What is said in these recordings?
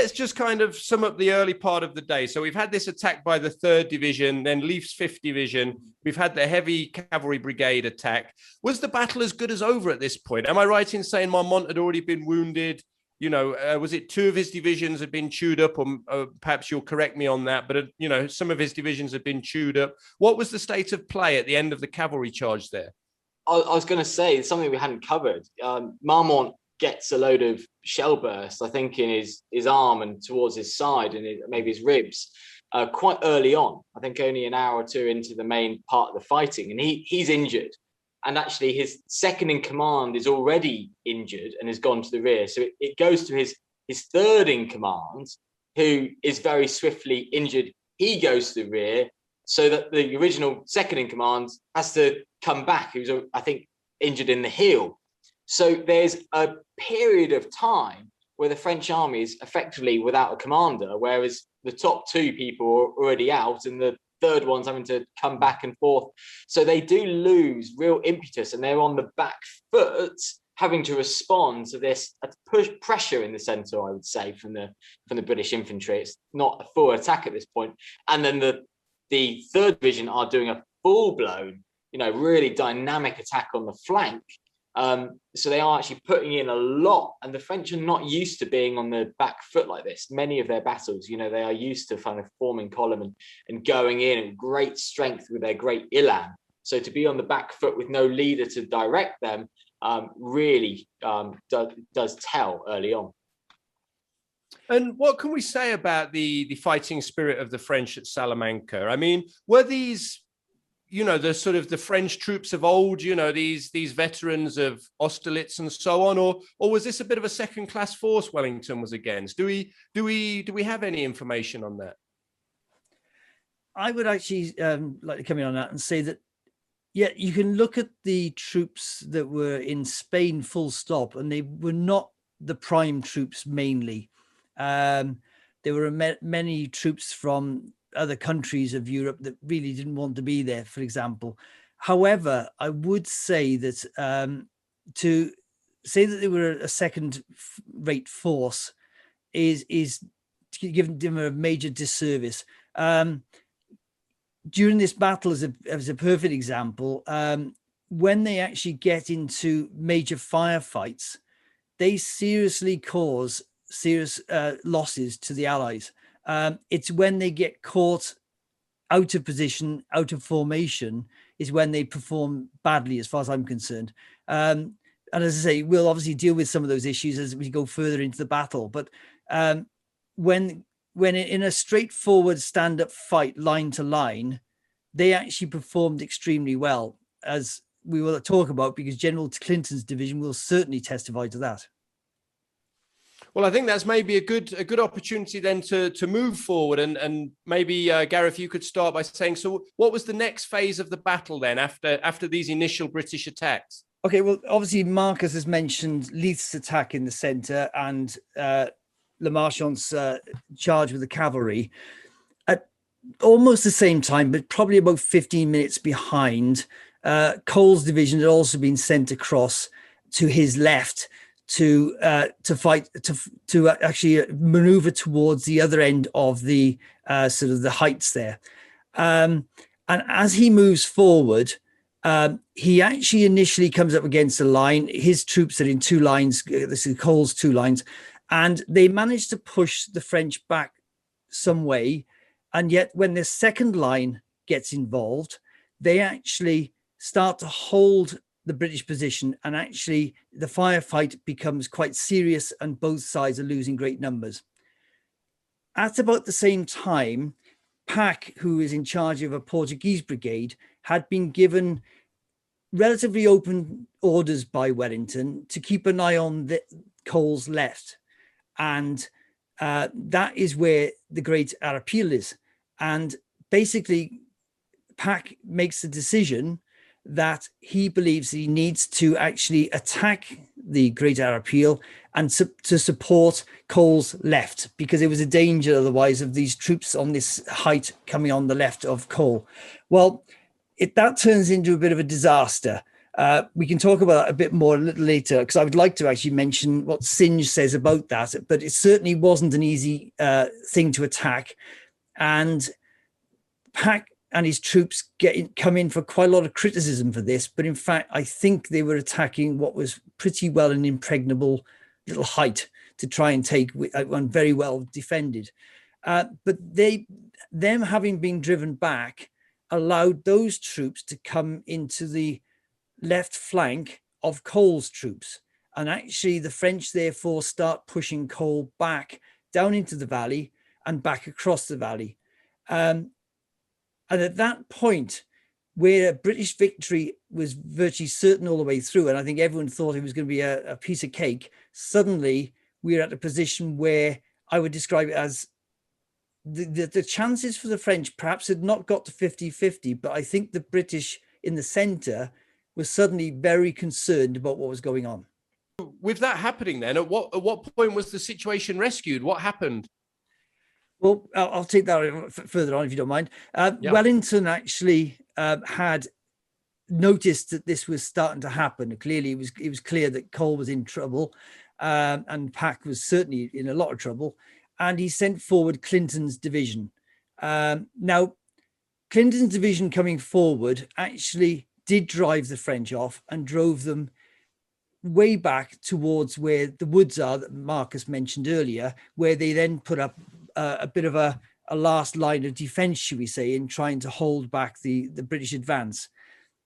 let's just kind of sum up the early part of the day. So we've had this attack by the 3rd Division, then Leif's 5th Division. We've had the heavy cavalry brigade attack. Was the battle as good as over at this point? Am I right in saying Marmont had already been wounded? You know, was it 2 of his divisions had been chewed up, or perhaps you'll correct me on that, but, you know, some of his divisions had been chewed up. What was the state of play at the end of the cavalry charge there? I was going to say, it's something we hadn't covered. Marmont gets a load of shell bursts, I think, in his arm and towards his side and maybe his ribs quite early on. I think only an hour or two into the main part of the fighting, and he's injured. And actually his second in command is already injured and has gone to the rear. So it goes to his third in command, who is very swiftly injured. He goes to the rear, so that the original second in command has to come back, who's, I think, injured in the heel. So there's a period of time where the French army is effectively without a commander, whereas the top 2 people are already out and the third one's having to come back and forth. So they do lose real impetus, and they're on the back foot, having to respond to this pressure in the centre, I would say, from the British infantry. It's not a full attack at this point. And then the 3rd Division are doing a full-blown, you know, really dynamic attack on the flank. So they are actually putting in a lot, and the French are not used to being on the back foot like this. Many of their battles, you know, they are used to kind of forming column and going in at great strength with their great elan. So to be on the back foot with no leader to direct them really does tell early on. And what can we say about the fighting spirit of the French at Salamanca? I mean, were these, you know, the sort of the French troops of old, you know, these veterans of Austerlitz and so on, or was this a bit of a second-class force Wellington was against? Do we have any information on that? I would actually like to come in on that and say that, yeah, you can look at the troops that were in Spain full stop, and they were not the prime troops mainly. There were many troops from other countries of Europe that really didn't want to be there, for example. However, I would say that to say that they were a second-rate force is giving them a major disservice. During this battle, as a perfect example, when they actually get into major firefights, they seriously cause serious losses to the Allies. It's when they get caught out of position, out of formation, is when they perform badly, as far as I'm concerned. And as I say, we'll obviously deal with some of those issues as we go further into the battle. But when in a straightforward stand-up fight, line to line, they actually performed extremely well, as we will talk about, because General Clinton's division will certainly testify to that. Well, I think that's maybe a good opportunity then to move forward, and maybe Gareth, you could start by saying, so what was the next phase of the battle then after these initial British attacks? Okay, well, obviously Marcus has mentioned Leith's attack in the centre and Le Marchant's charge with the cavalry. At almost the same time, but probably about 15 minutes behind, Cole's division had also been sent across to his left to fight, to actually maneuver towards the other end of the sort of the heights there. And as he moves forward, he actually initially comes up against a line. His troops are in 2 lines. This is Cole's 2 lines, and they manage to push the French back some way. And yet when the second line gets involved, they actually start to hold the British position, and actually the firefight becomes quite serious and both sides are losing great numbers. At about the same time, Pack, who is in charge of a Portuguese brigade, had been given relatively open orders by Wellington to keep an eye on Cole's left. And that is where the Great Arapiles is. And basically, Pack makes the decision that he believes he needs to actually attack the Great Arapiles and to support Cole's left, because there was a danger otherwise of these troops on this height coming on the left of Cole. Well, that turns into a bit of a disaster. We can talk about that a bit more a little later, because I would like to actually mention what Singe says about that. But it certainly wasn't an easy thing to attack. And Pack and his troops come in for quite a lot of criticism for this. But in fact, I think they were attacking what was pretty well an impregnable little height to try and take one very well defended. But them having been driven back allowed those troops to come into the left flank of Cole's troops. And actually the French therefore start pushing Cole back down into the valley and back across the valley. And at that point, where a British victory was virtually certain all the way through, and I think everyone thought it was going to be a piece of cake, suddenly we're at a position where I would describe it as the chances for the French perhaps had not got to 50-50, but I think the British in the centre was suddenly very concerned about what was going on. With that happening then, at what point was the situation rescued? What happened? Well, I'll take that further on if you don't mind. Wellington actually had noticed that this was starting to happen. Clearly, it was clear that Cole was in trouble, and Pack was certainly in a lot of trouble. And he sent forward Clinton's division. Now, Clinton's division coming forward actually did drive the French off and drove them way back towards where the woods are that Marcus mentioned earlier, where they then put up a bit of a last line of defense, should we say, in trying to hold back the British advance.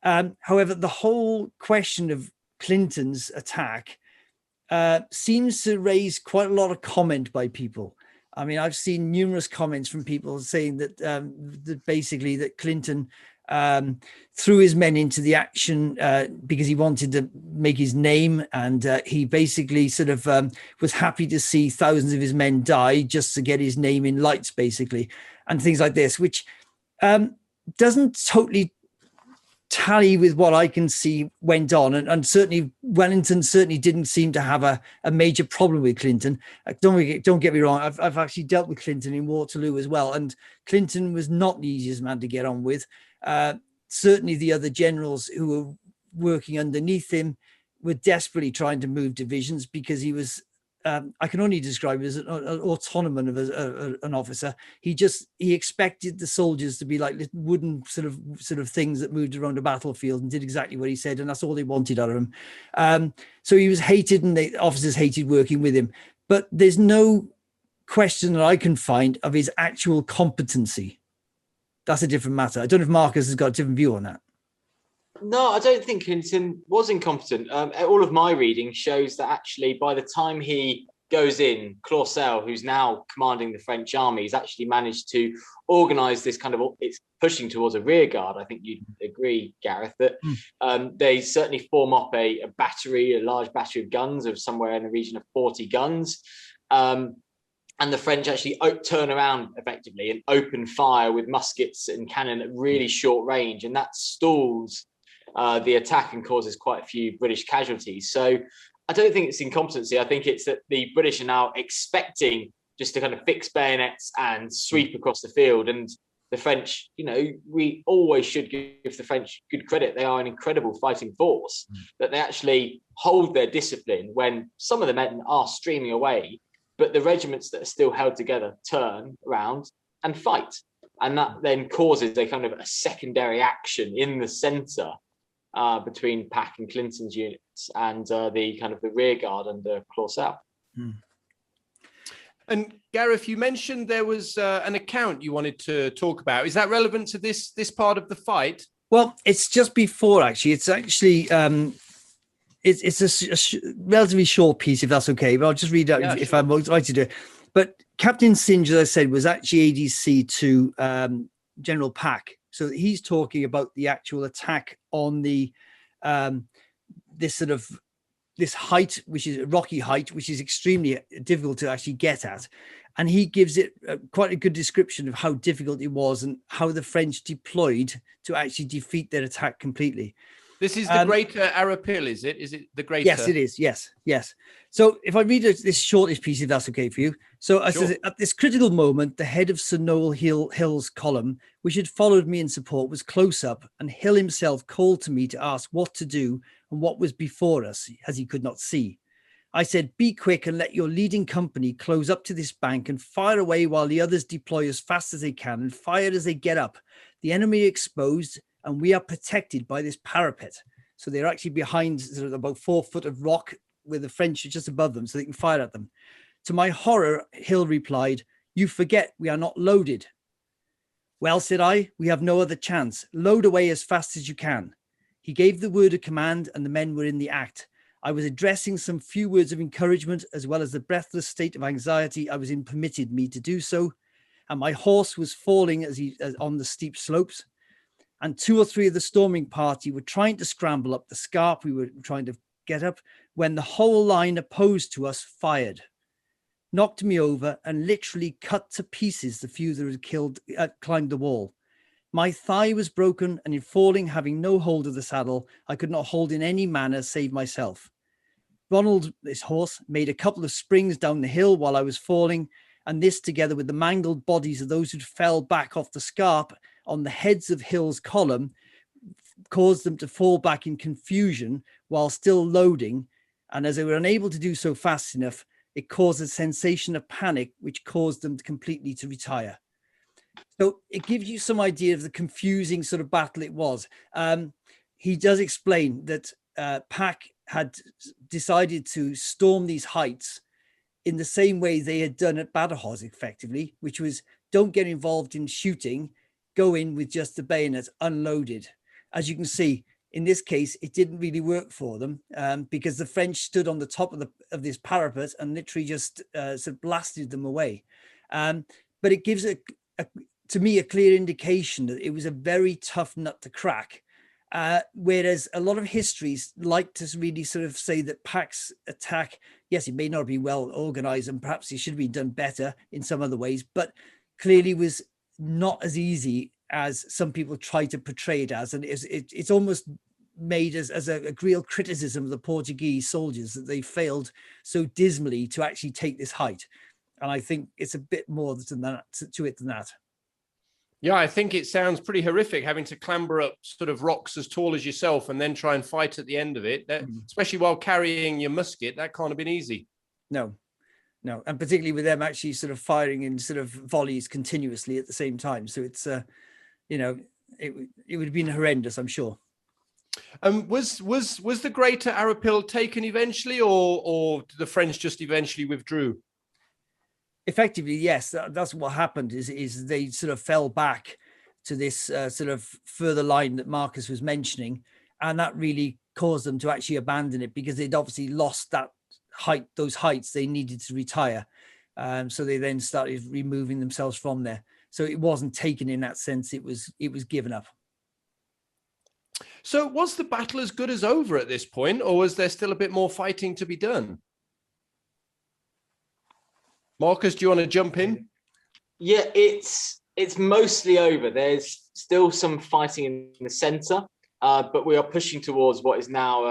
However, the whole question of Clinton's attack seems to raise quite a lot of comment by people. I mean, I've seen numerous comments from people saying that basically that Clinton threw his men into the action because he wanted to make his name, and he basically sort of was happy to see thousands of his men die just to get his name in lights, basically, and things like this, which doesn't totally tally with what I can see went on, and certainly Wellington certainly didn't seem to have a major problem with Clinton. Don't get me wrong, I've actually dealt with Clinton in Waterloo as well, and Clinton was not the easiest man to get on with. Certainly the other generals who were working underneath him were desperately trying to move divisions, because he was I can only describe him as an autonoman of an officer. He expected the soldiers to be like little wooden sort of things that moved around a battlefield and did exactly what he said, and that's all they wanted out of him. So he was hated, and the officers hated working with him. But there's no question that I can find of his actual competency. That's a different matter. I don't know if Marcus has got a different view on that. No, I don't think Clinton was incompetent. All of my reading shows that actually by the time he goes in, Clausel, who's now commanding the French army, has actually managed to organise this kind of, it's pushing towards a rear guard. I think you'd agree, Gareth, that they certainly form up a large battery of guns of somewhere in the region of 40 guns. And the French actually turn around effectively and open fire with muskets and cannon at really short range. And that stalls the attack and causes quite a few British casualties. So I don't think it's incompetency. I think it's that the British are now expecting just to kind of fix bayonets and sweep across the field. And the French, we always should give the French good credit. They are an incredible fighting force, that they actually hold their discipline when some of the men are streaming away. But the regiments that are still held together turn around and fight. And that then causes a kind of a secondary action in the centre between Pack and Clinton's units and the kind of the rear guard under Clausel. And Gareth, you mentioned there was an account you wanted to talk about. Is that relevant to this part of the fight? Well, it's just before, actually. It's actually... It's a relatively short piece, if that's okay, but I'll just read out if I'm right to do it. But Captain Singe, as I said, was actually ADC to General Pack. So he's talking about the actual attack on the this height, which is a rocky height, which is extremely difficult to actually get at. And he gives it quite a good description of how difficult it was and how the French deployed to actually defeat their attack completely. This is the Greater Arapil, is it? Is it the Greater? Yes, it is. Yes. So if I read this shortish piece, if that's okay for you. So I says, at this critical moment, the head of Sir Noel Hill's column, which had followed me in support, was close up, and Hill himself called to me to ask what to do and what was before us, as he could not see. I said, be quick and let your leading company close up to this bank and fire away while the others deploy as fast as they can and fire as they get up. The enemy exposed and we are protected by this parapet. So they're actually behind sort of about 4 foot of rock with the French just above them so they can fire at them. To my horror, Hill replied, you forget we are not loaded. Well, said I, we have no other chance. Load away as fast as you can. He gave the word of command and the men were in the act. I was addressing some few words of encouragement as well as the breathless state of anxiety I was in permitted me to do so. And my horse was falling as on the steep slopes. And 2 or 3 of the storming party were trying to scramble up the scarp we were trying to get up when the whole line opposed to us fired, knocked me over and literally cut to pieces the few that had climbed the wall. My thigh was broken, and in falling, having no hold of the saddle, I could not hold in any manner save myself. Ronald, this horse, made a couple of springs down the hill while I was falling, and this, together with the mangled bodies of those who fell back off the scarp on the heads of Hill's column, caused them to fall back in confusion while still loading, and as they were unable to do so fast enough, it caused a sensation of panic, which caused them completely to retire. So it gives you some idea of the confusing sort of battle it was. He does explain that Pack had decided to storm these heights in the same way they had done at Badajoz, effectively, which was don't get involved in shooting, go in with just the bayonet unloaded. As you can see, in this case, it didn't really work for them because the French stood on the top of this parapet and literally just sort of blasted them away. But it gives to me a clear indication that it was a very tough nut to crack. Whereas a lot of histories like to really sort of say that Pack's attack, yes, it may not be well organized and perhaps it should have been done better in some other ways, but clearly was not as easy as some people try to portray it as. And it's almost made as a real criticism of the Portuguese soldiers that they failed so dismally to actually take this height. And I think it's a bit more than that, to it than that. Yeah, I think it sounds pretty horrific having to clamber up sort of rocks as tall as yourself and then try and fight at the end of it, especially while carrying your musket. That can't have been easy. No. And particularly with them actually sort of firing in sort of volleys continuously at the same time. So it's, it would have been horrendous, I'm sure. Was the Greater Arapil taken eventually or the French just eventually withdrew? Effectively, yes, that's what happened is they sort of fell back to this sort of further line that Marcus was mentioning. And that really caused them to actually abandon it because they'd obviously lost those heights they needed to retire. So they then started removing themselves from there. So it wasn't taken in that sense. It was given up. So was the battle as good as over at this point, or was there still a bit more fighting to be done? Marcus, do you want to jump in? Yeah, it's mostly over. There's still some fighting in the centre, but we are pushing towards what is now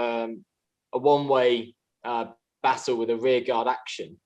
a one-way battle with a rearguard action.